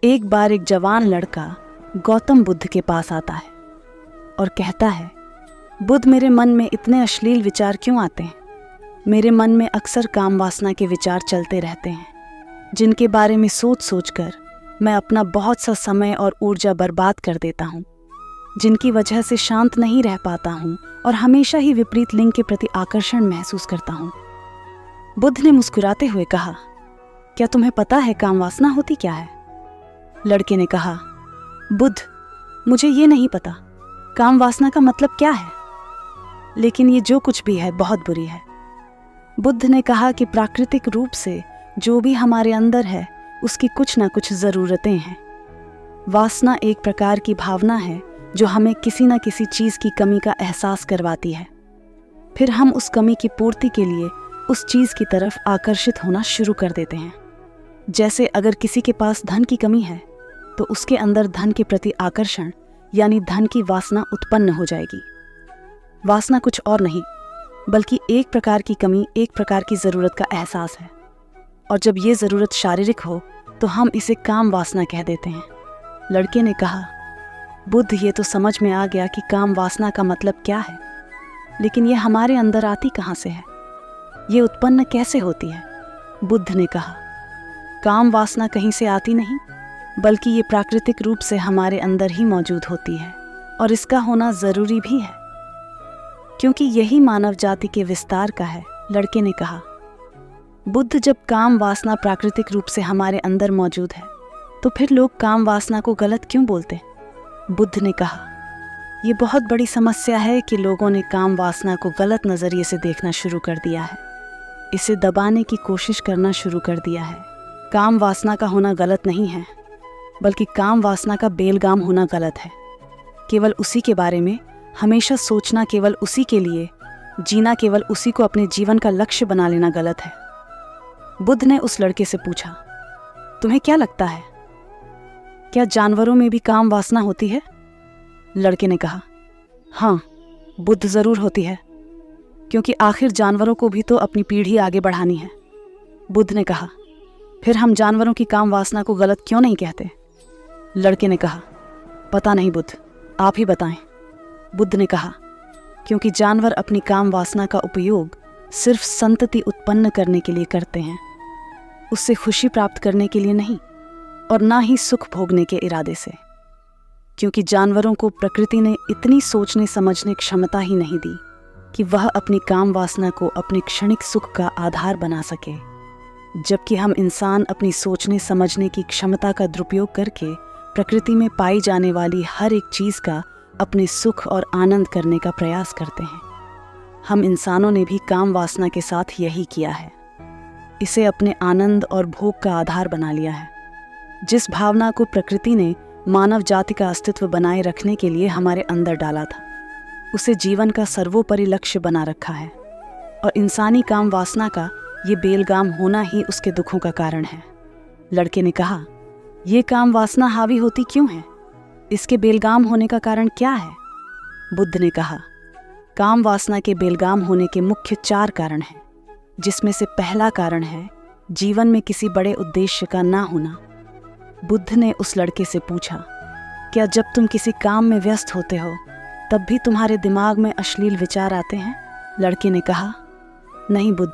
एक बार एक जवान लड़का गौतम बुद्ध के पास आता है और कहता है, बुद्ध, मेरे मन में इतने अश्लील विचार क्यों आते हैं? मेरे मन में अक्सर काम वासना के विचार चलते रहते हैं, जिनके बारे में सोच सोच कर मैं अपना बहुत सा समय और ऊर्जा बर्बाद कर देता हूँ, जिनकी वजह से शांत नहीं रह पाता हूँ और हमेशा ही विपरीत लिंग के प्रति आकर्षण महसूस करता हूँ। बुद्ध ने मुस्कुराते हुए कहा, क्या तुम्हें पता है काम वासना होती क्या है? लड़के ने कहा, बुद्ध, मुझे ये नहीं पता काम वासना का मतलब क्या है, लेकिन ये जो कुछ भी है बहुत बुरी है। बुद्ध ने कहा कि प्राकृतिक रूप से जो भी हमारे अंदर है उसकी कुछ ना कुछ ज़रूरतें हैं। वासना एक प्रकार की भावना है जो हमें किसी न किसी चीज़ की कमी का एहसास करवाती है। फिर हम उस कमी की पूर्ति के लिए उस चीज़ की तरफ आकर्षित होना शुरू कर देते हैं। जैसे अगर किसी के पास धन की कमी है तो उसके अंदर धन के प्रति आकर्षण यानी धन की वासना उत्पन्न हो जाएगी। वासना कुछ और नहीं बल्कि एक प्रकार की कमी, एक प्रकार की ज़रूरत का एहसास है, और जब ये ज़रूरत शारीरिक हो तो हम इसे काम वासना कह देते हैं। लड़के ने कहा, बुद्ध, ये तो समझ में आ गया कि काम वासना का मतलब क्या है, लेकिन ये हमारे अंदर आती कहाँ से है? ये उत्पन्न कैसे होती है? बुद्ध ने कहा, काम वासना कहीं से आती नहीं, बल्कि ये प्राकृतिक रूप से हमारे अंदर ही मौजूद होती है, और इसका होना ज़रूरी भी है, क्योंकि यही मानव जाति के विस्तार का है। लड़के ने कहा, बुद्ध, जब काम वासना प्राकृतिक रूप से हमारे अंदर मौजूद है तो फिर लोग काम वासना को गलत क्यों बोलते? बुद्ध ने कहा, ये बहुत बड़ी समस्या है कि लोगों ने काम वासना को गलत नज़रिए से देखना शुरू कर दिया है, इसे दबाने की कोशिश करना शुरू कर दिया है। काम वासना का होना गलत नहीं है, बल्कि काम वासना का बेलगाम होना गलत है। केवल उसी के बारे में हमेशा सोचना, केवल उसी के लिए जीना, केवल उसी को अपने जीवन का लक्ष्य बना लेना गलत है। बुद्ध ने उस लड़के से पूछा, तुम्हें क्या लगता है, क्या जानवरों में भी काम वासना होती है? लड़के ने कहा, हाँ, बुद्ध, ज़रूर होती है, क्योंकि आखिर जानवरों को भी तो अपनी पीढ़ी आगे बढ़ानी है। बुद्ध ने कहा, फिर हम जानवरों की काम वासना को गलत क्यों नहीं कहते? लड़के ने कहा, पता नहीं बुद्ध, आप ही बताएं। बुद्ध ने कहा, क्योंकि जानवर अपनी काम वासना का उपयोग सिर्फ संतति उत्पन्न करने के लिए करते हैं, उससे खुशी प्राप्त करने के लिए नहीं, और ना ही सुख भोगने के इरादे से, क्योंकि जानवरों को प्रकृति ने इतनी सोचने समझने क्षमता ही नहीं दी कि वह अपनी काम वासना को अपने क्षणिक सुख का आधार बना सके, जबकि हम इंसान अपनी सोचने समझने की क्षमता का दुरुपयोग करके प्रकृति में पाई जाने वाली हर एक चीज़ का अपने सुख और आनंद करने का प्रयास करते हैं। हम इंसानों ने भी काम वासना के साथ यही किया है, इसे अपने आनंद और भोग का आधार बना लिया है। जिस भावना को प्रकृति ने मानव जाति का अस्तित्व बनाए रखने के लिए हमारे अंदर डाला था, उसे जीवन का सर्वोपरि लक्ष्य बना रखा है, और इंसानी काम वासना का ये बेलगाम होना ही उसके दुखों का कारण है। लड़के ने कहा, ये काम वासना हावी होती क्यों है? इसके बेलगाम होने का कारण क्या है? बुद्ध ने कहा, काम वासना के बेलगाम होने के मुख्य 4 कारण हैं, जिसमें से पहला कारण है जीवन में किसी बड़े उद्देश्य का ना होना। बुद्ध ने उस लड़के से पूछा, क्या जब तुम किसी काम में व्यस्त होते हो तब भी तुम्हारे दिमाग में अश्लील विचार आते हैं? लड़के ने कहा, नहीं बुद्ध,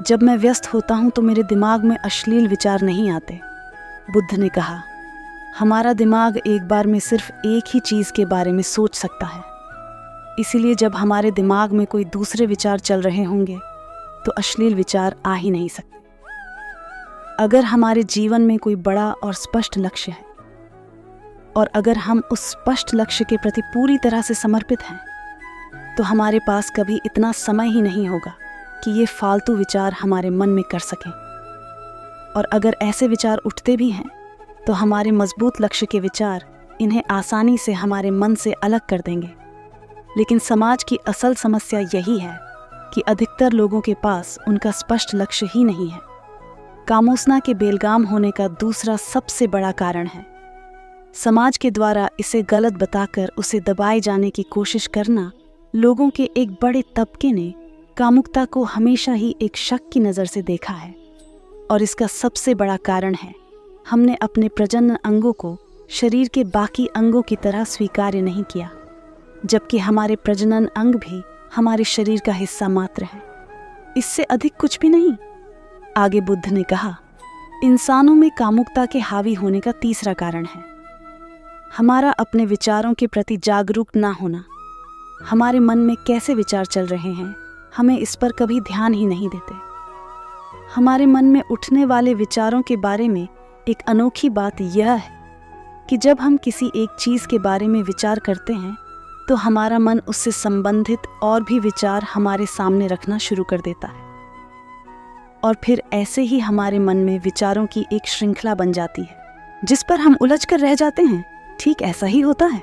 जब मैं व्यस्त होता हूँ तो मेरे दिमाग में अश्लील विचार नहीं आते। बुद्ध ने कहा, हमारा दिमाग एक बार में सिर्फ एक ही चीज़ के बारे में सोच सकता है, इसीलिए जब हमारे दिमाग में कोई दूसरे विचार चल रहे होंगे तो अश्लील विचार आ ही नहीं सकते। अगर हमारे जीवन में कोई बड़ा और स्पष्ट लक्ष्य है, और अगर हम उस स्पष्ट लक्ष्य के प्रति पूरी तरह से समर्पित हैं, तो हमारे पास कभी इतना समय ही नहीं होगा कि ये फालतू विचार हमारे मन में कर सकें। और अगर ऐसे विचार उठते भी हैं तो हमारे मजबूत लक्ष्य के विचार इन्हें आसानी से हमारे मन से अलग कर देंगे। लेकिन समाज की असल समस्या यही है कि अधिकतर लोगों के पास उनका स्पष्ट लक्ष्य ही नहीं है। कामोसना के बेलगाम होने का दूसरा सबसे बड़ा कारण है समाज के द्वारा इसे गलत बताकर उसे दबाए जाने की कोशिश करना। लोगों के एक बड़े तबके ने कामुकता को हमेशा ही एक शक की नज़र से देखा है, और इसका सबसे बड़ा कारण है हमने अपने प्रजनन अंगों को शरीर के बाकी अंगों की तरह स्वीकार्य नहीं किया, जबकि हमारे प्रजनन अंग भी हमारे शरीर का हिस्सा मात्र है, इससे अधिक कुछ भी नहीं। आगे बुद्ध ने कहा, इंसानों में कामुकता के हावी होने का तीसरा कारण है हमारा अपने विचारों के प्रति जागरूक ना होना। हमारे मन में कैसे विचार चल रहे हैं, हमें इस पर कभी ध्यान ही नहीं देते। हमारे मन में उठने वाले विचारों के बारे में एक अनोखी बात यह है कि जब हम किसी एक चीज़ के बारे में विचार करते हैं तो हमारा मन उससे संबंधित और भी विचार हमारे सामने रखना शुरू कर देता है, और फिर ऐसे ही हमारे मन में विचारों की एक श्रृंखला बन जाती है जिस पर हम उलझ कर रह जाते हैं। ठीक ऐसा ही होता है।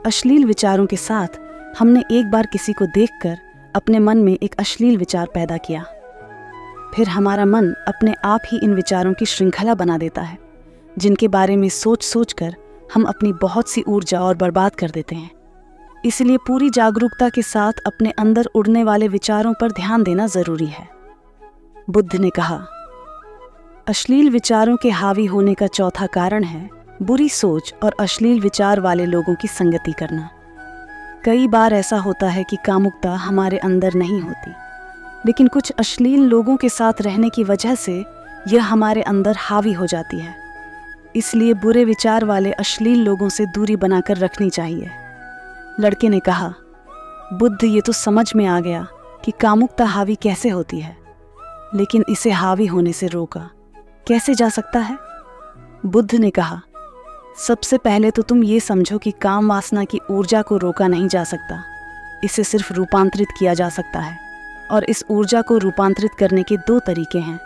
अश्लील विचारों के साथ हमने एक बार किसी को देखकर अपने मन में एक अश्लील विचार पैदा किया, फिर हमारा मन अपने आप ही इन विचारों की श्रृंखला बना देता है जिनके बारे में सोच सोच कर हम अपनी बहुत सी ऊर्जा और बर्बाद कर देते हैं। इसलिए पूरी जागरूकता के साथ अपने अंदर उड़ने वाले विचारों पर ध्यान देना जरूरी है। बुद्ध ने कहा, अश्लील विचारों के हावी होने का चौथा कारण है बुरी सोच और अश्लील विचार वाले लोगों की संगति करना। कई बार ऐसा होता है कि कामुकता हमारे अंदर नहीं होती, लेकिन कुछ अश्लील लोगों के साथ रहने की वजह से यह हमारे अंदर हावी हो जाती है। इसलिए बुरे विचार वाले अश्लील लोगों से दूरी बनाकर रखनी चाहिए। लड़के ने कहा, बुद्ध, ये तो समझ में आ गया कि कामुकता हावी कैसे होती है, लेकिन इसे हावी होने से रोका कैसे जा सकता है? बुद्ध ने कहा, सबसे पहले तो तुम ये समझो कि काम वासना की ऊर्जा को रोका नहीं जा सकता, इसे सिर्फ रूपांतरित किया जा सकता है। और इस ऊर्जा को रूपांतरित करने के दो तरीके हैं।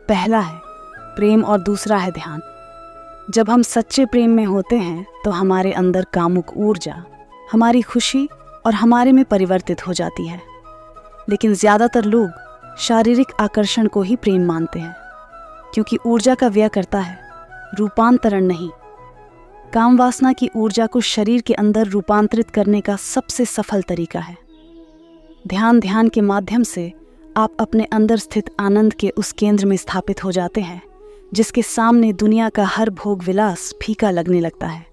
पहला है प्रेम और दूसरा है ध्यान। जब हम सच्चे प्रेम में होते हैं तो हमारे अंदर कामुक ऊर्जा हमारी खुशी और हमारे में परिवर्तित हो जाती है, लेकिन ज़्यादातर लोग शारीरिक आकर्षण को ही प्रेम मानते हैं, क्योंकि ऊर्जा का व्यय करता है, रूपांतरण नहीं। काम वासना की ऊर्जा को शरीर के अंदर रूपांतरित करने का सबसे सफल तरीका है ध्यान के माध्यम से आप अपने अंदर स्थित आनंद के उस केंद्र में स्थापित हो जाते हैं जिसके सामने दुनिया का हर भोग विलास फीका लगने लगता है।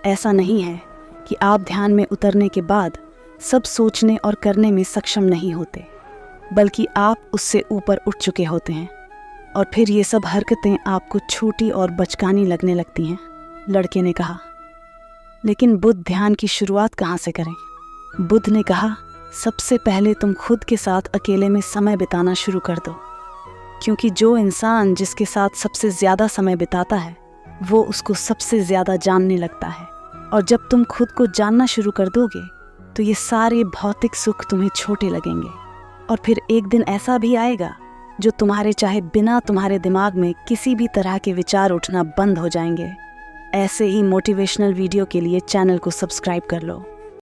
ऐसा नहीं है कि आप ध्यान में उतरने के बाद सब सोचने और करने में सक्षम नहीं होते, बल्कि आप उससे ऊपर उठ चुके होते हैं और फिर ये सब हरकतें आपको छोटी और बचकानी लगने लगती हैं। लड़के ने कहा, लेकिन बुद्ध, ध्यान की शुरुआत कहाँ से करें? बुद्ध ने कहा, सबसे पहले तुम खुद के साथ अकेले में समय बिताना शुरू कर दो, क्योंकि जो इंसान जिसके साथ सबसे ज़्यादा समय बिताता है वो उसको सबसे ज़्यादा जानने लगता है। और जब तुम खुद को जानना शुरू कर दोगे तो ये सारे भौतिक सुख तुम्हें छोटे लगेंगे, और फिर एक दिन ऐसा भी आएगा जो तुम्हारे चाहे बिना तुम्हारे दिमाग में किसी भी तरह के विचार उठना बंद हो जाएंगे। ऐसे ही मोटिवेशनल वीडियो के लिए चैनल को सब्सक्राइब कर लो।